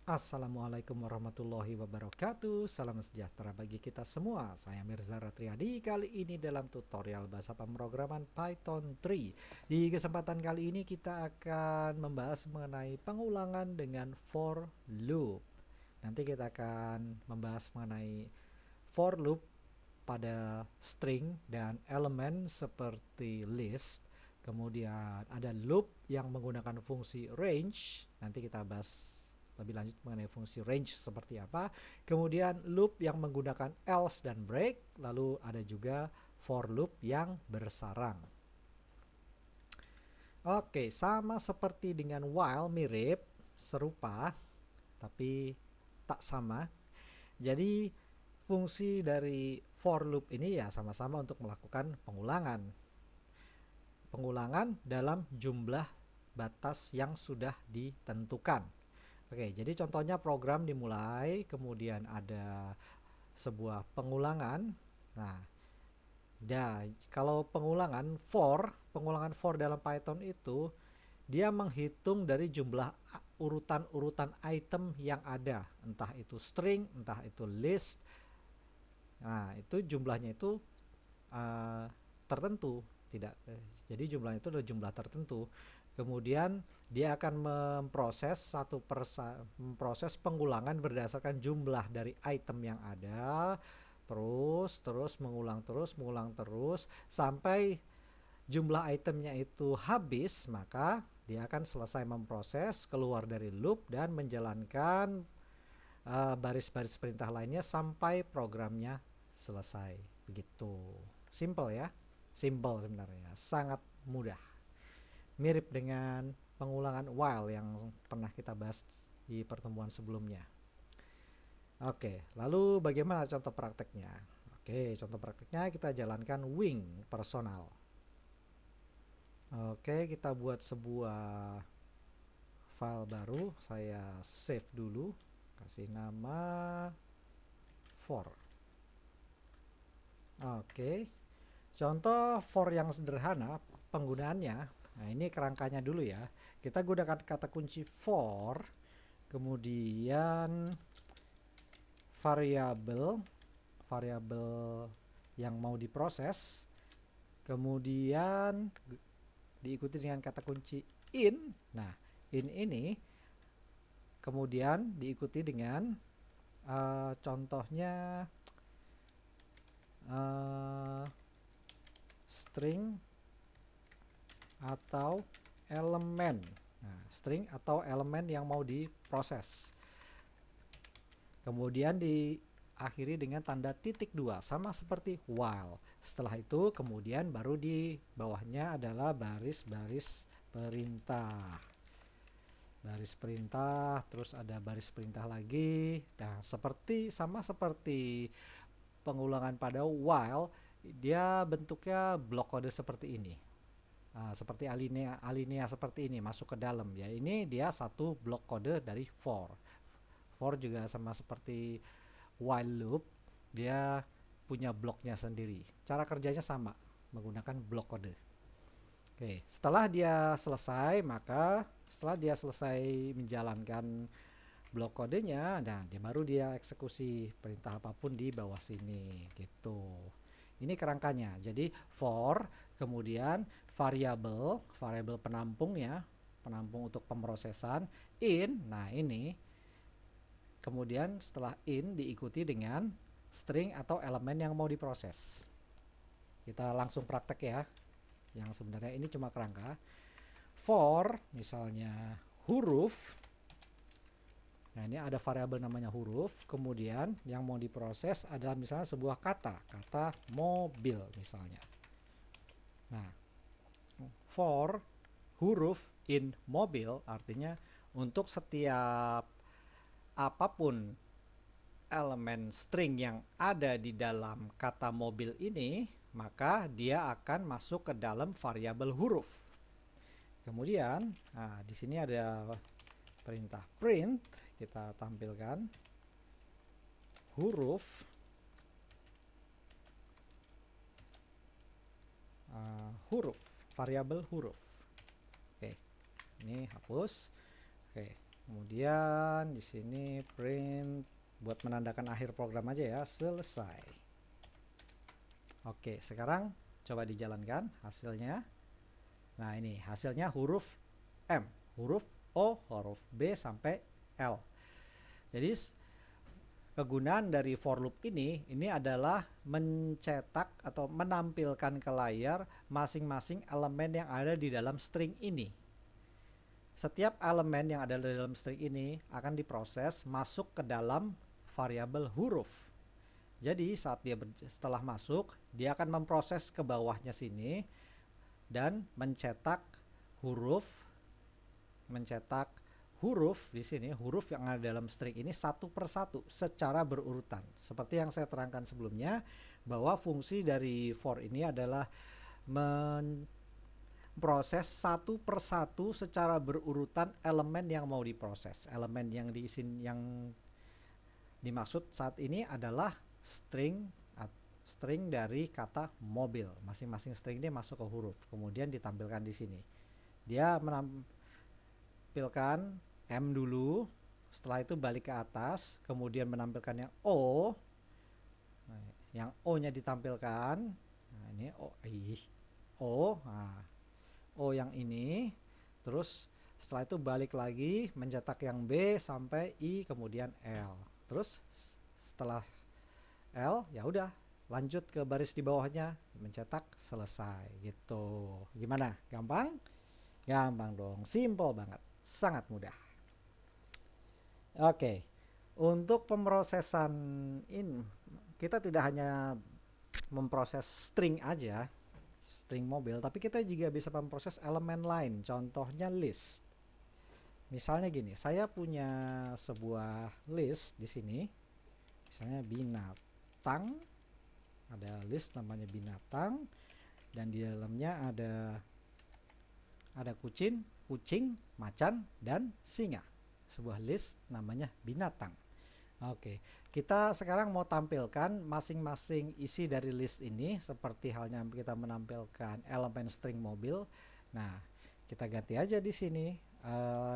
Assalamualaikum warahmatullahi wabarakatuh. Salam sejahtera bagi kita semua. Saya Mirza Ratriadi. Kali ini dalam tutorial bahasa pemrograman Python 3. Di kesempatan kali ini kita akan membahas mengenai pengulangan dengan for loop. Nanti kita akan membahas mengenai for loop pada string dan elemen seperti list. Kemudian ada loop yang menggunakan fungsi range. Nanti kita bahas lebih lanjut mengenai fungsi range seperti apa. Kemudian loop yang menggunakan else dan break. Lalu ada juga for loop yang bersarang. Oke, sama seperti dengan while, mirip, serupa, tapi tak sama. Jadi fungsi dari for loop ini ya sama-sama untuk melakukan pengulangan. Pengulangan dalam jumlah batas yang sudah ditentukan. Oke, jadi contohnya program dimulai, kemudian ada sebuah pengulangan. Nah, kalau pengulangan for dalam Python itu dia menghitung dari jumlah urutan-urutan item yang ada, entah itu string, entah itu list. Nah, itu jumlahnya itu tertentu, tidak. Jadi jumlahnya itu adalah jumlah tertentu. Kemudian dia akan memproses pengulangan berdasarkan jumlah dari item yang ada, terus mengulang terus sampai jumlah itemnya itu habis, maka dia akan selesai memproses, keluar dari loop dan menjalankan baris-baris perintah lainnya sampai programnya selesai. Begitu. Simple ya. Simple sebenarnya, sangat mudah. Mirip dengan pengulangan while yang pernah kita bahas di pertemuan sebelumnya. Oke, lalu bagaimana contoh prakteknya? Oke, contoh prakteknya kita jalankan wing personal. Oke, kita buat sebuah file baru. Saya save dulu, kasih nama for. Oke, contoh for yang sederhana penggunaannya. Nah, ini kerangkanya dulu ya. Kita gunakan kata kunci for, kemudian variabel yang mau diproses, kemudian diikuti dengan kata kunci in. Nah, in ini kemudian diikuti dengan contohnya string atau elemen. Nah, string atau elemen yang mau diproses. Kemudian diakhiri dengan tanda titik 2, sama seperti while. Setelah itu kemudian baru di bawahnya adalah baris-baris perintah. Baris perintah, terus ada baris perintah lagi. Nah, sama seperti pengulangan pada while, dia bentuknya blok kode seperti ini. Seperti alinea seperti ini masuk ke dalam ya. Ini dia satu blok kode dari for. For juga sama seperti while loop, dia punya bloknya sendiri. Cara kerjanya sama, menggunakan blok kode. Oke, setelah dia selesai menjalankan blok kodenya, nah baru dia eksekusi perintah apapun di bawah sini gitu. Ini kerangkanya. Jadi for, kemudian variabel penampung ya, penampung untuk pemrosesan, in. Nah, ini kemudian setelah in diikuti dengan string atau elemen yang mau diproses. Kita langsung praktek ya. Yang sebenarnya ini cuma kerangka. For misalnya huruf. Nah, ini ada variabel namanya huruf, kemudian yang mau diproses adalah misalnya sebuah kata mobil misalnya. Nah, for huruf in mobil artinya untuk setiap apapun elemen string yang ada di dalam kata mobil ini, maka dia akan masuk ke dalam variabel huruf. Kemudian, di sini ada perintah print, kita tampilkan huruf variabel huruf. Oke, ini hapus. Oke, Kemudian di sini print buat menandakan akhir program aja ya, selesai. Oke, sekarang coba dijalankan hasilnya. Nah, ini hasilnya huruf M, huruf O, huruf B sampai L. Jadi kegunaan dari for loop ini adalah mencetak atau menampilkan ke layar masing-masing elemen yang ada di dalam string ini. Setiap elemen yang ada di dalam string ini akan diproses masuk ke dalam variabel huruf. Jadi saat dia setelah masuk, dia akan memproses ke bawahnya sini dan mencetak huruf di sini, huruf yang ada dalam string ini satu persatu secara berurutan. Seperti yang saya terangkan sebelumnya, bahwa fungsi dari for ini adalah proses satu persatu secara berurutan elemen yang mau diproses. Elemen yang dimaksud saat ini adalah string dari kata mobil. Masing-masing string ini masuk ke huruf, kemudian ditampilkan di sini. Dia menampilkan M dulu, setelah itu balik ke atas, kemudian menampilkan yang O. Nah, yang O-nya ditampilkan. Nah, ini O. Nah, O yang ini, terus setelah itu balik lagi mencetak yang B sampai I kemudian L. Terus setelah L ya udah lanjut ke baris di bawahnya mencetak selesai gitu. Gimana? Gampang? Gampang dong, simple banget, sangat mudah. Oke. Untuk pemrosesan ini kita tidak hanya memproses string aja, string mobil, tapi kita juga bisa memproses elemen lain, contohnya list. Misalnya gini, saya punya sebuah list di sini, misalnya binatang, ada list namanya binatang, dan di dalamnya ada kucing, macan, dan singa. Sebuah list namanya binatang. Oke, kita sekarang mau tampilkan masing-masing isi dari list ini seperti halnya kita menampilkan elemen string mobil. Nah, kita ganti aja di sini.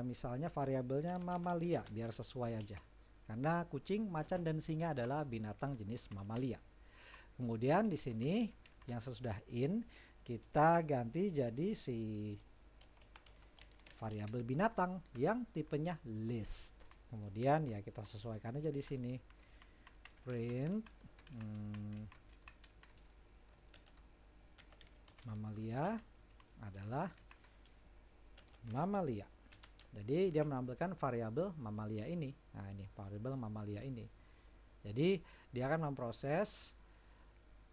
Misalnya variabelnya mamalia biar sesuai aja. Karena kucing, macan, dan singa adalah binatang jenis mamalia. Kemudian di sini yang sesudah in kita ganti jadi si variabel binatang yang tipenya list. Kemudian ya kita sesuaikan aja di sini. Print mamalia adalah mamalia. Jadi dia menampilkan variabel mamalia ini. Nah, ini variabel mamalia ini. Jadi dia akan memproses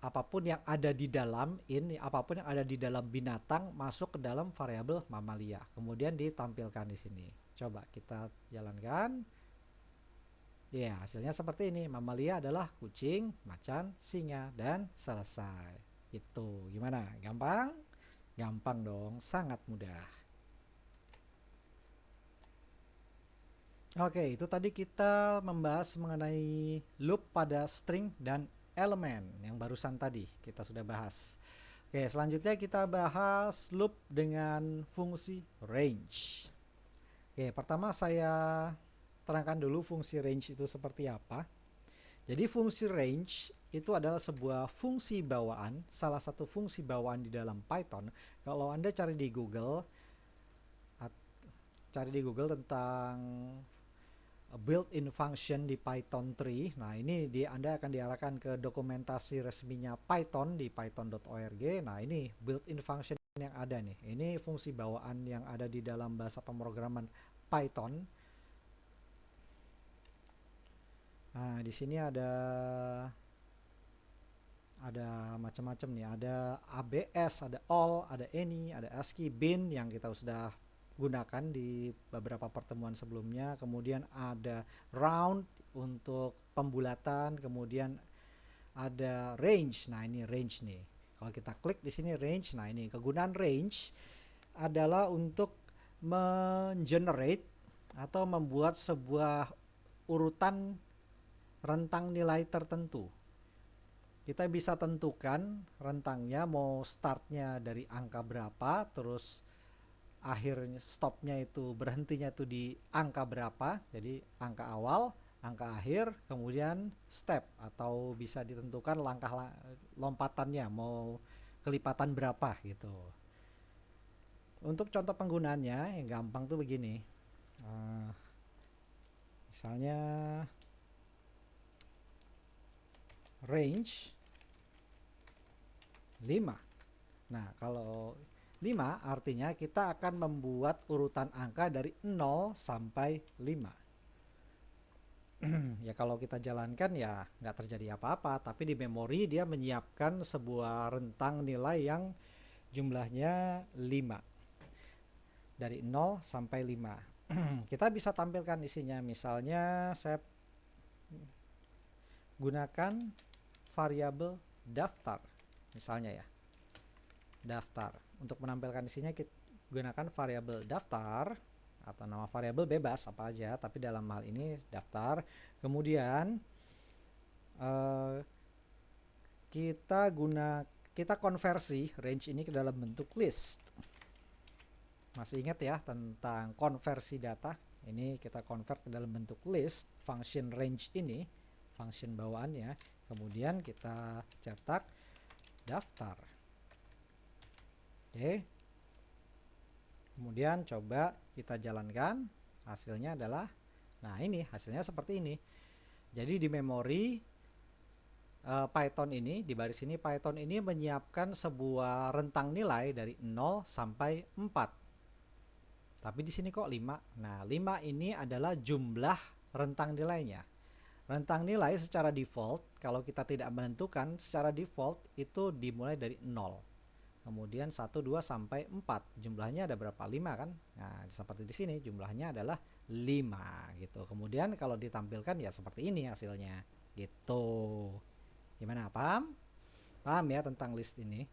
apapun yang ada di dalam apapun yang ada di dalam binatang masuk ke dalam variabel mamalia. Kemudian ditampilkan di sini. Coba kita jalankan. Ya, hasilnya seperti ini. Mamalia adalah kucing, macan, singa, dan selesai. Itu gimana? Gampang? Gampang dong, sangat mudah. Oke, itu tadi kita membahas mengenai loop pada string dan elemen yang barusan tadi kita sudah bahas. Oke, selanjutnya kita bahas loop dengan fungsi range. Oke, pertama saya terangkan dulu fungsi range itu seperti apa. Jadi fungsi range itu adalah sebuah fungsi bawaan, salah satu fungsi bawaan di dalam Python. Kalau Anda cari di Google tentang built-in function di Python 3. Nah, ini Anda akan diarahkan ke dokumentasi resminya Python di python.org. Nah, ini built-in function yang ada nih. Ini fungsi bawaan yang ada di dalam bahasa pemrograman Python. Nah, di sini ada macam-macam nih. Ada ABS, ada all, ada any, ada ASCII, bin yang kita sudah gunakan di beberapa pertemuan sebelumnya. Kemudian ada round untuk pembulatan, kemudian ada range. Nah, ini range nih. Kalau kita klik di sini range, nah ini kegunaan range adalah untuk mengenerate atau membuat sebuah urutan rentang nilai tertentu. Kita bisa tentukan rentangnya mau startnya dari angka berapa, terus akhirnya stopnya itu berhentinya itu di angka berapa, jadi angka awal, angka akhir, kemudian step atau bisa ditentukan langkah lompatannya mau kelipatan berapa gitu. Untuk contoh penggunaannya yang gampang tuh begini. Misalnya range 5. Nah, kalau 5 artinya kita akan membuat urutan angka dari 0 sampai 5. Ya kalau kita jalankan ya nggak terjadi apa-apa, tapi di memori dia menyiapkan sebuah rentang nilai yang jumlahnya 5. Dari 0 sampai 5. Kita bisa tampilkan isinya, misalnya saya gunakan variabel daftar misalnya ya. Daftar. Untuk menampilkan isinya kita gunakan variabel daftar atau nama variabel bebas apa aja, tapi dalam hal ini daftar. Kemudian kita konversi range ini ke dalam bentuk list. Masih ingat ya tentang konversi data? Ini kita convert ke dalam bentuk list, function range ini, function bawaannya. Kemudian kita cetak daftar. Oke. Kemudian coba kita jalankan, hasilnya adalah, nah ini hasilnya seperti ini. Jadi di memori Python ini, di baris ini Python ini menyiapkan sebuah rentang nilai dari 0 sampai 4. Tapi di sini kok 5. Nah, 5 ini adalah jumlah rentang nilainya. Rentang nilai secara default, kalau kita tidak menentukan, secara default itu dimulai dari 0. Kemudian 1, 2 sampai 4. Jumlahnya ada berapa? 5 kan? Nah, seperti di sini jumlahnya adalah 5 gitu. Kemudian kalau ditampilkan ya seperti ini hasilnya. Gitu. Gimana? Paham? Paham ya tentang list ini?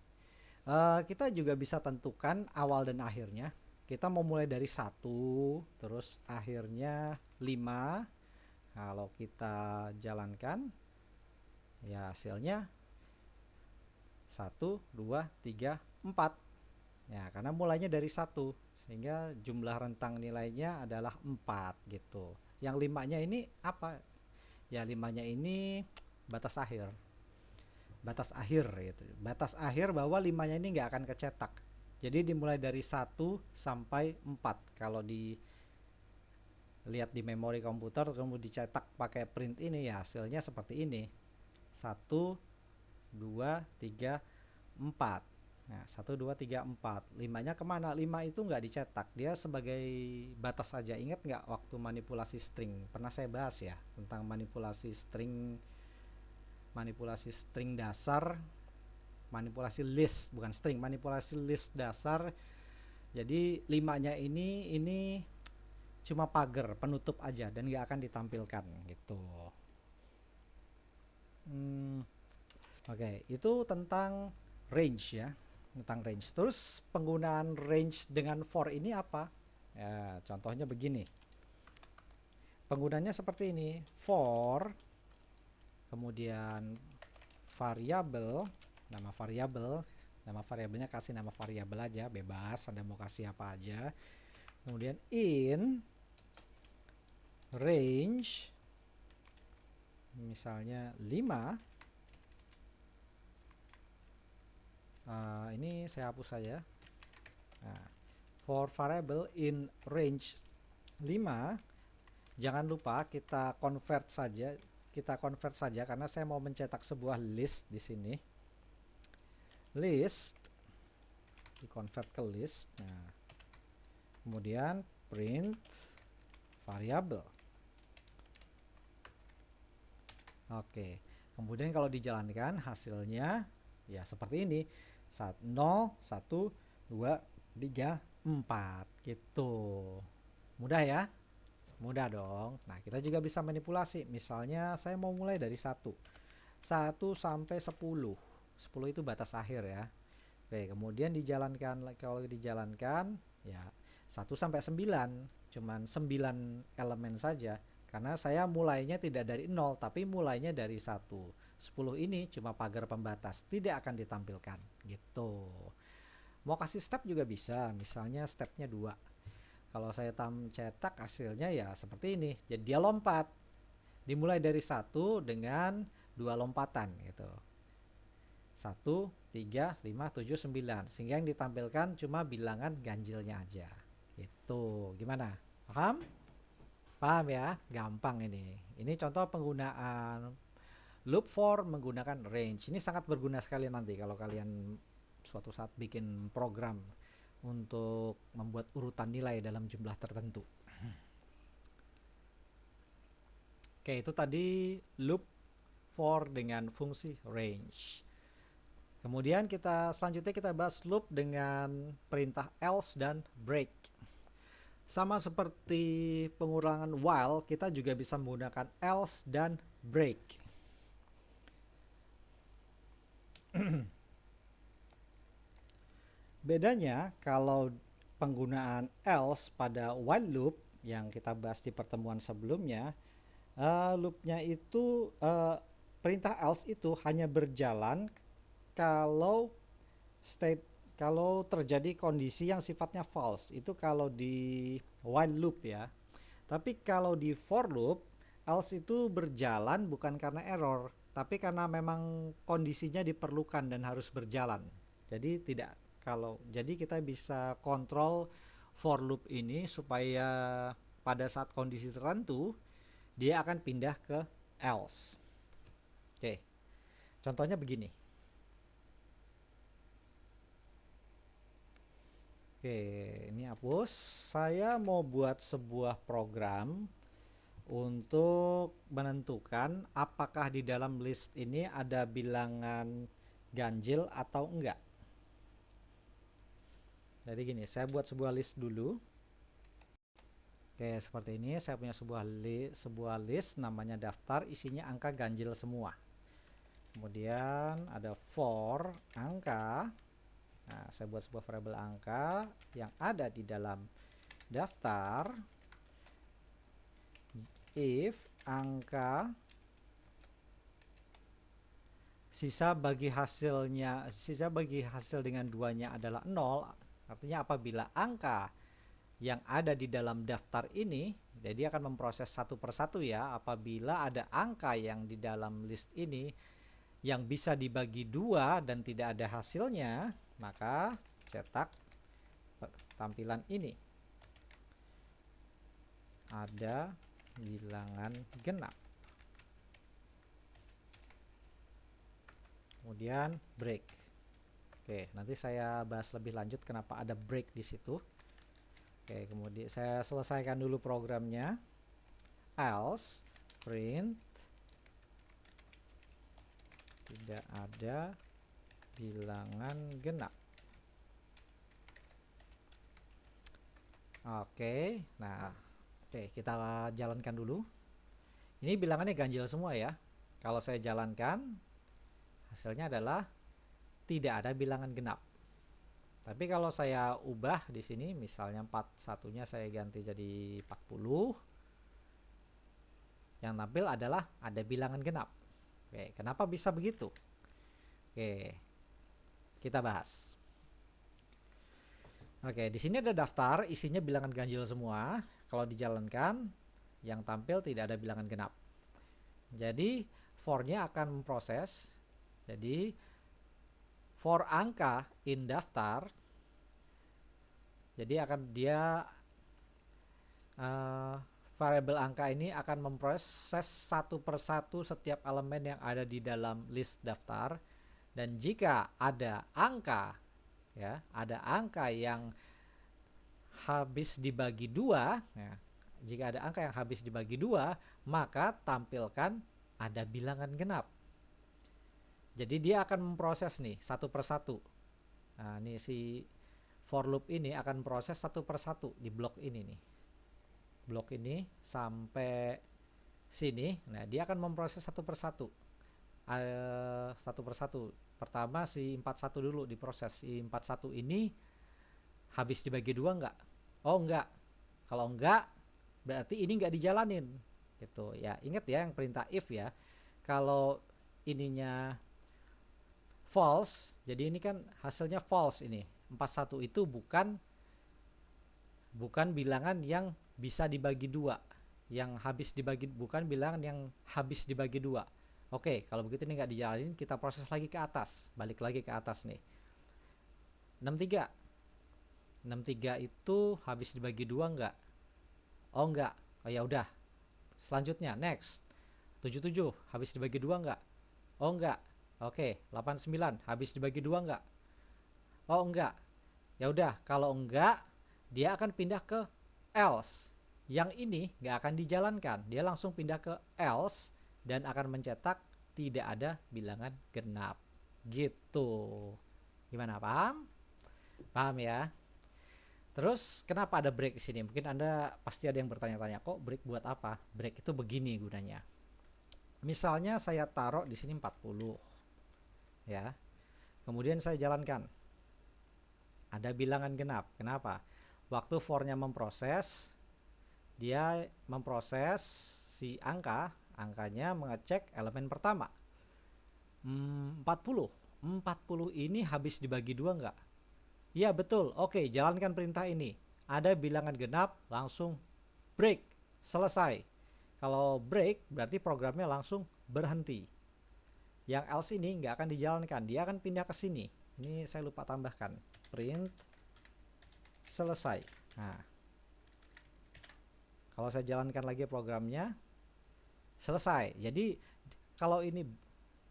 Kita juga bisa tentukan awal dan akhirnya. Kita mau mulai dari 1, terus akhirnya 5. Kalau kita jalankan, ya hasilnya 1, 2, 3, 4. Ya, karena mulainya dari 1, sehingga jumlah rentang nilainya adalah 4 gitu. Yang 5-nya ini apa? Ya 5-nya ini batas akhir. Batas akhir gitu. Batas akhir bahwa 5-nya ini nggak akan kecetak. Jadi dimulai dari 1 sampai 4. Kalau dilihat di memori komputer kemudian dicetak pakai print ini ya hasilnya seperti ini. 1, 2, 3, 4. Nah, 1, 2, 3, 4. 5-nya kemana? 5 itu nggak dicetak. Dia sebagai batas saja. Ingat nggak waktu manipulasi string? Pernah saya bahas ya tentang manipulasi string dasar, manipulasi list, bukan string, manipulasi list dasar. Jadi 5-nya ini cuma pagar penutup aja dan nggak akan ditampilkan gitu. Oke, itu tentang range ya, tentang range. Terus penggunaan range dengan for ini apa? Ya, contohnya begini. Penggunanya seperti ini. For, kemudian variabel, nama variabelnya kasih nama variabel aja, bebas, Anda mau kasih apa aja. Kemudian in range misalnya 5. Ini saya hapus saja. Nah, for variable in range 5, jangan lupa kita convert saja karena saya mau mencetak sebuah list di sini. List di-convert ke list. Nah, kemudian print variable. Oke, kemudian kalau dijalankan hasilnya ya seperti ini. 0, 1, 2, 3, 4 gitu. Mudah ya? Mudah dong. Nah, kita juga bisa manipulasi. Misalnya saya mau mulai dari 1 sampai 10. 10 itu batas akhir ya. Oke, kemudian dijalankan. Kalau dijalankan ya 1 sampai 9. Cuman 9 elemen saja. Karena saya mulainya tidak dari 0, tapi mulainya dari 1. 10 ini cuma pagar pembatas, tidak akan ditampilkan gitu. Mau kasih step juga bisa, misalnya stepnya 2. Kalau saya cetak hasilnya ya seperti ini. Jadi dia lompat. Dimulai dari 1 dengan 2 lompatan gitu. 1, 3, 5, 7, 9. Sehingga yang ditampilkan cuma bilangan ganjilnya aja. Itu gimana? Paham? Paham ya? Gampang ini. Ini contoh penggunaan loop for menggunakan range. Ini sangat berguna sekali nanti kalau kalian suatu saat bikin program untuk membuat urutan nilai dalam jumlah tertentu. Oke, itu tadi loop for dengan fungsi range. Kemudian selanjutnya kita bahas loop dengan perintah else dan break. Sama seperti pengulangan while, kita juga bisa menggunakan else dan break. Bedanya kalau penggunaan else pada while loop yang kita bahas di pertemuan sebelumnya, loopnya itu perintah else itu hanya berjalan kalau terjadi kondisi yang sifatnya false. Itu kalau di while loop ya. Tapi kalau di for loop, else itu berjalan bukan karena error, tapi karena memang kondisinya diperlukan dan harus berjalan. Jadi jadi kita bisa kontrol for loop ini supaya pada saat kondisi tertentu dia akan pindah ke else. Oke. Contohnya begini. Oke, ini hapus. Saya mau buat sebuah program untuk menentukan apakah di dalam list ini ada bilangan ganjil atau enggak. Jadi gini, saya buat sebuah list dulu. Oke, seperti ini. Saya punya sebuah list namanya daftar, isinya angka ganjil semua. Kemudian ada for angka. Nah, saya buat sebuah variabel angka yang ada di dalam daftar. If angka sisa bagi hasil dengan 2-nya adalah 0, artinya apabila angka yang ada di dalam daftar ini, jadi dia akan memproses satu persatu ya. Apabila ada angka yang di dalam list ini yang bisa dibagi 2 dan tidak ada hasilnya, maka cetak tampilan ini. Ada bilangan genap. Kemudian break. Oke, nanti saya bahas lebih lanjut kenapa ada break di situ. Oke, kemudian saya selesaikan dulu programnya. Else print tidak ada bilangan genap. Oke, nah, kita jalankan dulu. Ini bilangannya ganjil semua ya. Kalau saya jalankan, hasilnya adalah tidak ada bilangan genap. Tapi kalau saya ubah di sini, misalnya 41-nya saya ganti jadi 40, yang tampil adalah ada bilangan genap. Oke, kenapa bisa begitu? Oke, kita bahas. Oke, di sini ada daftar, isinya bilangan ganjil semua. Kalau dijalankan, yang tampil tidak ada bilangan genap. Jadi for-nya akan memproses. Jadi for angka in daftar, jadi akan variabel angka ini akan memproses satu persatu setiap elemen yang ada di dalam list daftar. Dan jika ada angka yang habis dibagi 2, ya, jika ada angka yang habis dibagi 2, maka tampilkan ada bilangan genap. Jadi dia akan memproses nih satu persatu. Nah, ini si for loop ini akan proses satu persatu di blok ini nih. Blok ini sampai sini. Nah, dia akan memproses satu persatu. Satu persatu. Pertama si 41 dulu diproses. Si 41 ini habis dibagi 2 enggak? Oh, enggak. Kalau enggak, berarti ini enggak dijalanin. Gitu ya. Ingat ya yang perintah if ya. Kalau ininya false, jadi ini kan hasilnya false ini. 41 itu bukan bilangan yang bisa dibagi dua, yang habis dibagi, bukan bilangan yang habis dibagi dua. Oke, kalau begitu ini nggak dijalanin, kita proses lagi ke atas, balik lagi ke atas nih. 63 itu habis dibagi dua nggak? Oh nggak. Oh ya udah, selanjutnya next. 77 habis dibagi dua nggak? Oh nggak. Oke, 89 habis dibagi dua nggak? Oh enggak. Ya udah, kalau enggak dia akan pindah ke else. Yang ini nggak akan dijalankan, dia langsung pindah ke else dan akan mencetak tidak ada bilangan genap. Gitu. Gimana, paham? Paham ya? Terus kenapa ada break di sini? Mungkin Anda pasti ada yang bertanya-tanya, kok break buat apa? Break itu begini gunanya. Misalnya saya taruh di sini 40. Ya. Kemudian saya jalankan. Ada bilangan genap. Kenapa? Waktu for-nya memproses, dia memproses si angkanya mengecek elemen pertama. 40 ini habis dibagi dua nggak? Iya betul. Oke, jalankan perintah ini. Ada bilangan genap, langsung break, selesai. Kalau break berarti programnya langsung berhenti. Yang else ini nggak akan dijalankan, dia akan pindah ke sini. Ini saya lupa tambahkan, print selesai. Nah, kalau saya jalankan lagi programnya, selesai. Jadi kalau ini,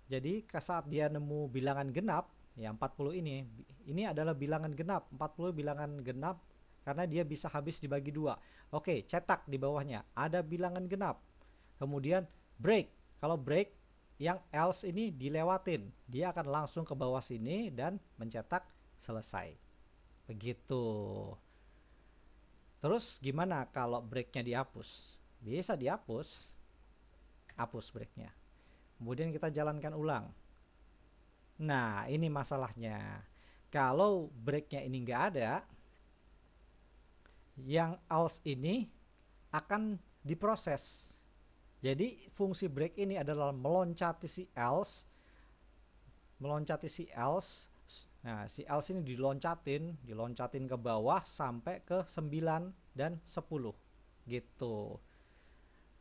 jadi saat dia nemu bilangan genap, ya 40 ini adalah bilangan genap, 40 bilangan genap karena dia bisa habis dibagi dua. Oke, cetak di bawahnya ada bilangan genap. Kemudian break. Kalau break, yang else ini dilewatin, dia akan langsung ke bawah sini dan mencetak selesai. Begitu. Terus gimana kalau breaknya dihapus? Bisa dihapus, hapus breaknya. Kemudian kita jalankan ulang. Nah, ini masalahnya. Kalau breaknya ini nggak ada, yang else ini akan diproses. Jadi fungsi break ini adalah meloncati si else. Nah, si else ini diloncatin ke bawah sampai ke 9 dan 10 gitu.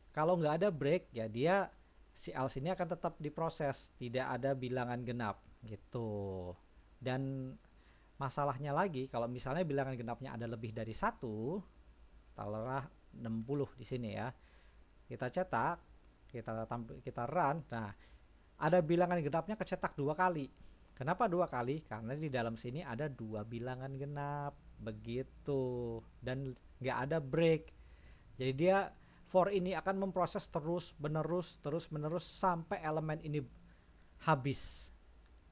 Kalau nggak ada break, ya dia si else ini akan tetap diproses, tidak ada bilangan genap gitu. Dan masalahnya lagi, kalau misalnya bilangan genapnya ada lebih dari 1, taruhlah 60 di sini ya. Kita cetak, kita run. Nah, ada bilangan genapnya kecetak 2 kali. Kenapa 2 kali? Karena di dalam sini ada 2 bilangan genap, begitu. Dan nggak ada break. Jadi dia for ini akan memproses terus menerus sampai elemen ini habis.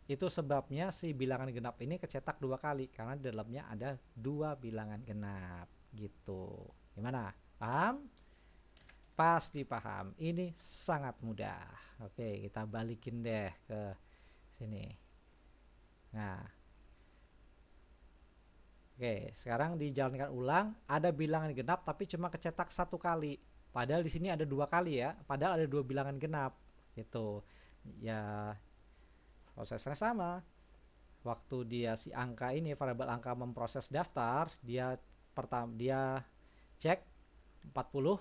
Itu sebabnya si bilangan genap ini kecetak 2 kali karena di dalamnya ada 2 bilangan genap gitu. Gimana? Paham? Pasti paham. Ini sangat mudah. Oke, kita balikin deh ke sini. Nah, oke, sekarang dijalankan ulang. Ada bilangan genap tapi cuma kecetak 1 kali. Padahal di sini ada 2 kali ya. Padahal ada 2 bilangan genap. Gitu. Ya, prosesnya sama. Waktu dia si angka ini, variabel angka memproses daftar, dia cek 40.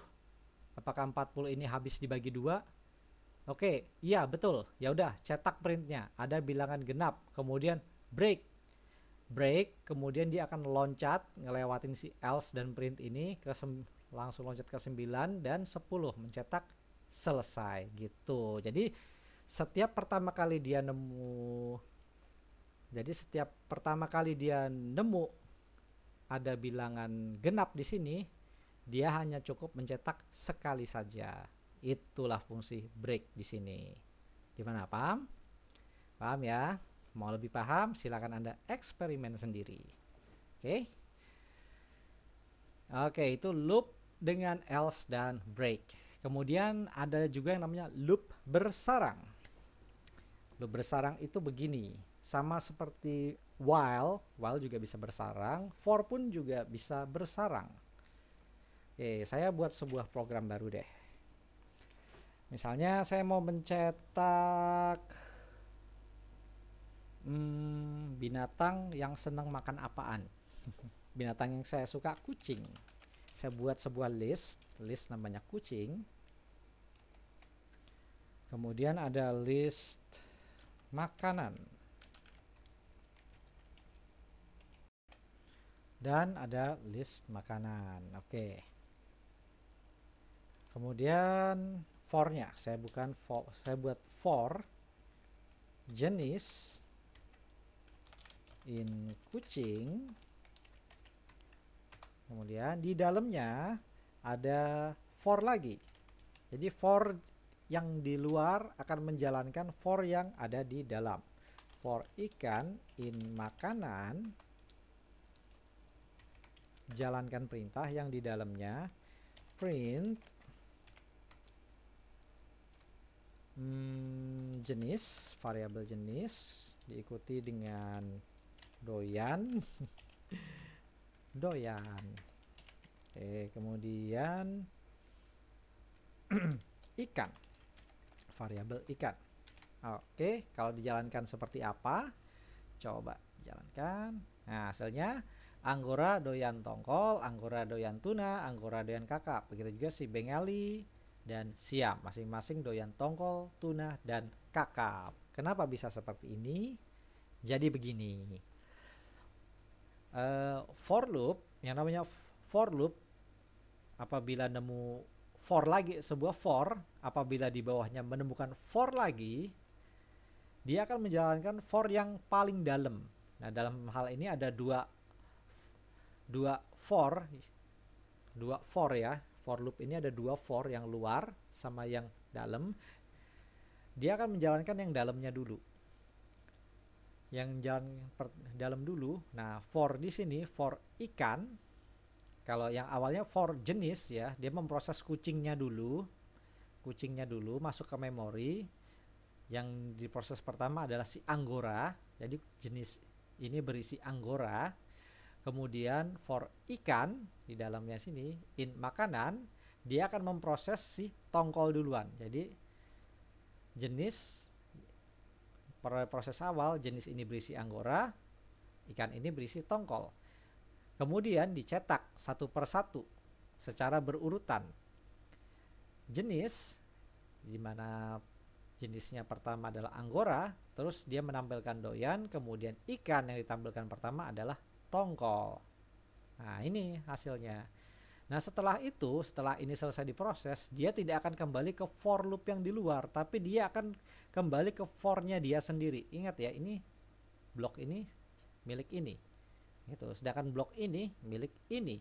Apakah 40 ini habis dibagi 2? Oke, iya betul. Ya udah, cetak printnya. Ada bilangan genap, kemudian break, kemudian dia akan loncat ngelewatin si else dan print ini langsung loncat ke 9 dan 10 mencetak selesai gitu. Jadi setiap pertama kali dia nemu ada bilangan genap di sini, dia hanya cukup mencetak sekali saja. Itulah fungsi break di sini. Gimana, paham? Paham ya? Mau lebih paham, silakan Anda eksperimen sendiri. Oke. Oke, itu loop dengan else dan break. Kemudian ada juga yang namanya loop bersarang. Loop bersarang itu begini, sama seperti while juga bisa bersarang, for pun juga bisa bersarang. Oke, saya buat sebuah program baru deh. Misalnya saya mau mencetak Binatang yang senang makan apaan? Binatang yang saya suka kucing. Saya buat sebuah list namanya kucing. Kemudian ada list makanan. Dan ada list makanan. Oke. Kemudian for-nya, saya buat for jenis in kucing. Kemudian di dalamnya ada for lagi. Jadi for yang di luar akan menjalankan for yang ada di dalam. For ikan in makanan, jalankan perintah yang di dalamnya print jenis, variabel jenis diikuti dengan doyan. Doyan. Oke, kemudian ikan, variabel ikan. Oke, kalau dijalankan seperti apa? Coba jalankan. Nah, hasilnya Anggora doyan tongkol, Anggora doyan tuna, Anggora doyan kakap. Begitu juga si Bengali dan Siam, masing-masing doyan tongkol, tuna, dan kakap. Kenapa bisa seperti ini? Jadi begini, for loop, yang namanya for loop, apabila nemu for lagi, sebuah for, apabila di bawahnya menemukan for lagi, dia akan menjalankan for yang paling dalam. Nah, dalam hal ini ada dua for ya. For loop ini ada dua for, yang luar sama yang dalam. Dia akan menjalankan yang dalamnya dulu. Yang dalam dulu. Nah, for di sini for ikan. Kalau yang awalnya for jenis ya, dia memproses kucingnya dulu masuk ke memori. Yang diproses pertama adalah si Anggora. Jadi jenis ini berisi Anggora. Kemudian for ikan di dalamnya sini in makanan, dia akan memproses si tongkol duluan. Jadi jenis proses awal, jenis ini berisi Anggora, ikan ini berisi tongkol. Kemudian dicetak satu per satu secara berurutan. Jenis di mana jenisnya pertama adalah Anggora, terus dia menampilkan doyan, kemudian ikan yang ditampilkan pertama adalah tongkol. Nah, ini hasilnya. Nah, setelah ini selesai diproses, dia tidak akan kembali ke for loop yang di luar, tapi dia akan kembali ke for-nya dia sendiri. Ingat ya, ini blok ini milik ini. Gitu. Sedangkan blok ini milik ini.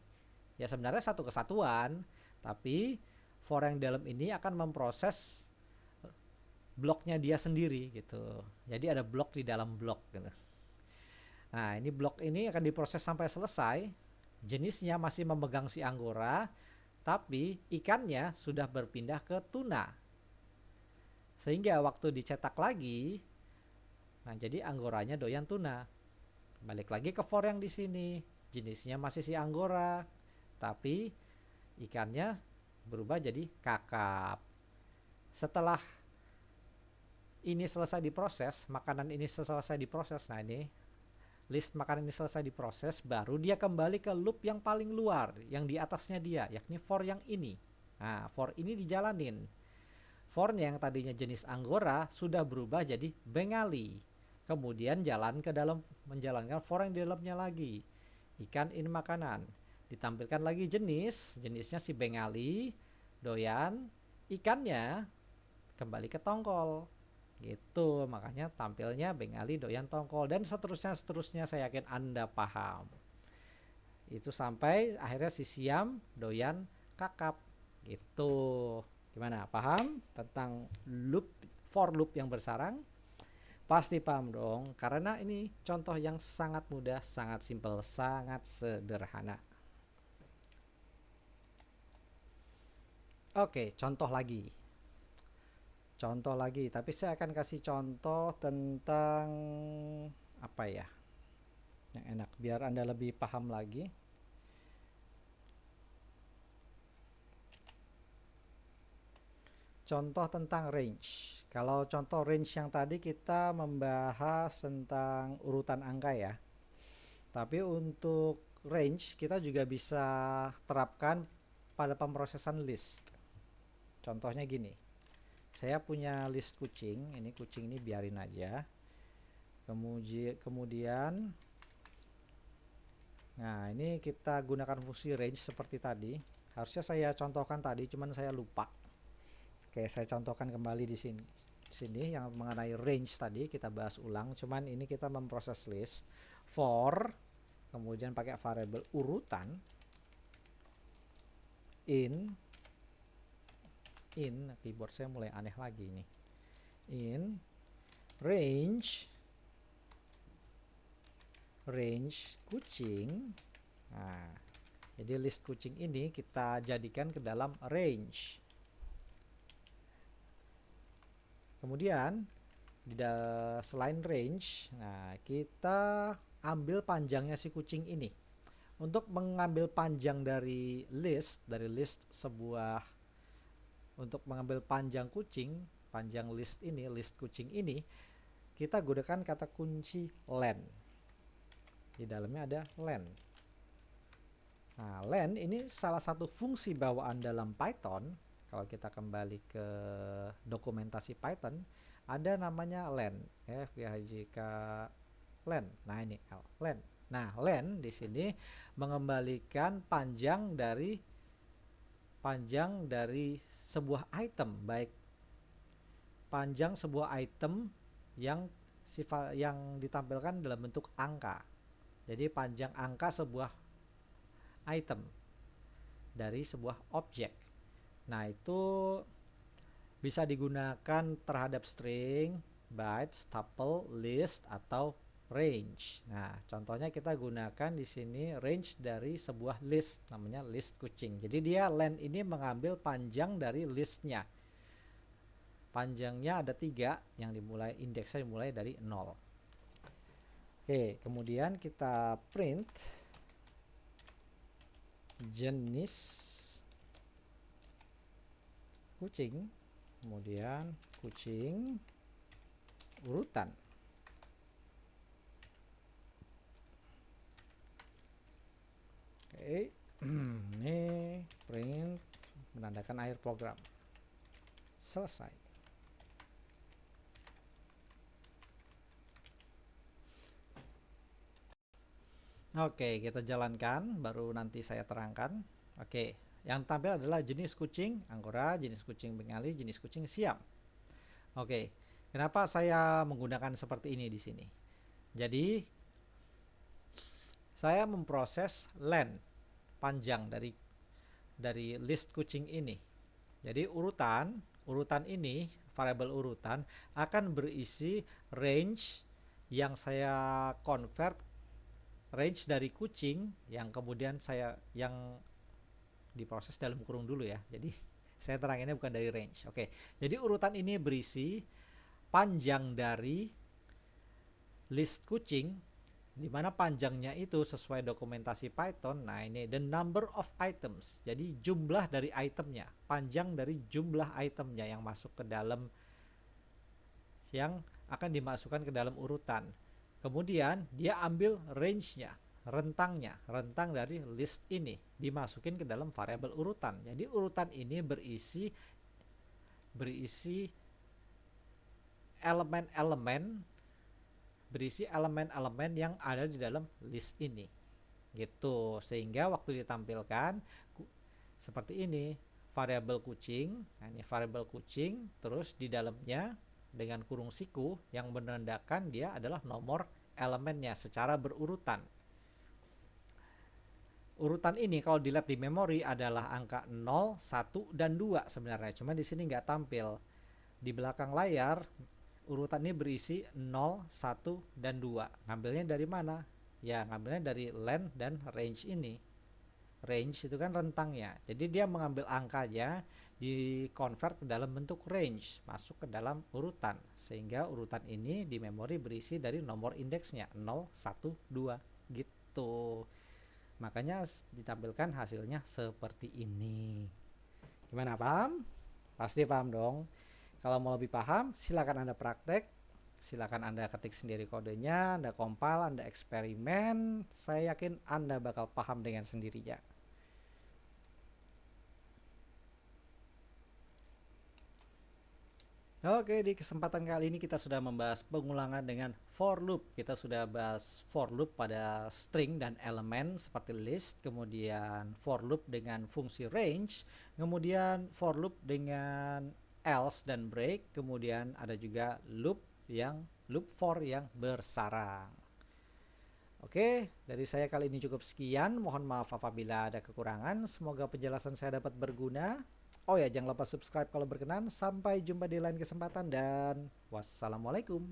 Ya sebenarnya satu kesatuan, tapi for yang dalam ini akan memproses bloknya dia sendiri gitu. Jadi ada blok di dalam blok gitu. Nah, ini blok ini akan diproses sampai selesai. Jenisnya masih memegang si Anggora, tapi ikannya sudah berpindah ke tuna. Sehingga waktu dicetak lagi, nah jadi Anggoranya doyan tuna. Balik lagi ke for yang di sini. Jenisnya masih si Anggora, tapi ikannya berubah jadi kakap. Setelah ini selesai diproses, makanan ini selesai diproses. Nah, ini list makanan ini selesai diproses, baru dia kembali ke loop yang paling luar, yang di atasnya dia, yakni for yang ini. Nah, for ini dijalanin. For-nya yang tadinya jenis Anggora sudah berubah jadi Bengali. Kemudian jalan ke dalam menjalankan for yang di dalamnya lagi. Ikan ini makanan. Ditampilkan lagi jenisnya si Bengali, doyan, ikannya kembali ke tongkol. Gitu, makanya tampilnya Bengali doyan tongkol, dan seterusnya saya yakin Anda paham. Itu sampai akhirnya si Siam doyan kakap. Gitu. Gimana? Paham tentang for loop yang bersarang? Pasti paham dong, karena ini contoh yang sangat mudah, sangat simpel, sangat sederhana. Oke, contoh lagi, tapi saya akan kasih contoh tentang apa ya yang enak biar Anda lebih paham lagi. Contoh tentang range. Kalau contoh range yang tadi kita membahas tentang urutan angka ya. Tapi untuk range kita juga bisa terapkan pada pemrosesan list. Contohnya gini. Saya punya list kucing, ini kucing ini biarin aja. Kemudian nah, ini kita gunakan fungsi range seperti tadi. Harusnya saya contohkan tadi, cuman saya lupa. Oke, saya contohkan kembali di sini. Sini yang mengenai range tadi kita bahas ulang, cuman ini kita memproses list for, kemudian pakai variabel urutan in keyboard saya mulai aneh lagi ini, in range kucing. Nah, jadi list kucing ini kita jadikan ke dalam range. Kemudian selain range, nah kita ambil panjangnya si kucing ini. Untuk mengambil panjang dari list sebuah, untuk mengambil panjang kucing, panjang list kucing ini, kita gunakan kata kunci len. Di dalamnya ada len. Nah, len ini salah satu fungsi bawaan dalam Python. Kalau kita kembali ke dokumentasi Python, ada namanya len, FGHJK len. Nah, ini len. Nah, len di sini mengembalikan panjang dari sebuah item, baik panjang sebuah item yang ditampilkan dalam bentuk angka. Jadi panjang angka sebuah item dari sebuah objek. Nah, itu bisa digunakan terhadap string, bytes, tuple, list, atau range. Nah, contohnya kita gunakan di sini range dari sebuah list, namanya list kucing. Jadi dia len ini mengambil panjang dari listnya. Panjangnya ada 3, yang indeksnya dimulai dari 0. Oke, kemudian kita print jenis kucing, kemudian kucing urutan. Oke, ini print menandakan akhir program. Selesai. Oke, kita jalankan, baru nanti saya terangkan. Oke, yang tampil adalah jenis kucing Angora, jenis kucing Bengali, jenis kucing Siam. Oke, kenapa saya menggunakan seperti ini di sini? Jadi, saya memproses len, panjang dari list kucing ini. Jadi urutan ini, variabel urutan akan berisi range yang saya convert, range dari kucing yang kemudian yang diproses dalam kurung dulu ya. Jadi saya teranginnya bukan dari range. Oke. Jadi urutan ini berisi panjang dari list kucing, di mana panjangnya itu sesuai dokumentasi Python. Nah, ini the number of items. Jadi jumlah dari itemnya, panjang dari jumlah itemnya yang masuk ke dalam, yang akan dimasukkan ke dalam urutan. Kemudian dia ambil range-nya, rentang dari list ini dimasukin ke dalam variabel urutan. Jadi urutan ini berisi elemen-elemen yang ada di dalam list ini, gitu. Sehingga waktu ditampilkan seperti ini, variabel kucing. Nah, ini variabel kucing, terus di dalamnya dengan kurung siku yang menandakan dia adalah nomor elemennya secara berurutan. Urutan ini kalau dilihat di memori adalah angka 0, 1, dan 2 sebenarnya. Cuma di sini nggak tampil. Di belakang layar urutan ini berisi 0, 1, dan 2. Ngambilnya dari mana? Ya, ngambilnya dari len dan range ini. Range itu kan rentangnya. Jadi dia mengambil angkanya, di convert ke dalam bentuk range, masuk ke dalam urutan, sehingga urutan ini di memori berisi dari nomor indeksnya 0, 1, 2 gitu. Makanya ditampilkan hasilnya seperti ini. Gimana, paham? Pasti paham dong. Kalau mau lebih paham, silakan Anda praktek, silakan Anda ketik sendiri kodenya, Anda compile, Anda eksperimen. Saya yakin Anda bakal paham dengan sendirinya. Oke, di kesempatan kali ini kita sudah membahas pengulangan dengan for loop. Kita sudah bahas for loop pada string dan elemen seperti list, kemudian for loop dengan fungsi range, kemudian for loop dengan else dan break, kemudian ada juga loop for yang bersarang. Oke, dari saya kali ini cukup sekian. Mohon maaf apabila ada kekurangan. Semoga penjelasan saya dapat berguna. Oh ya, jangan lupa subscribe kalau berkenan. Sampai jumpa di lain kesempatan dan wassalamualaikum.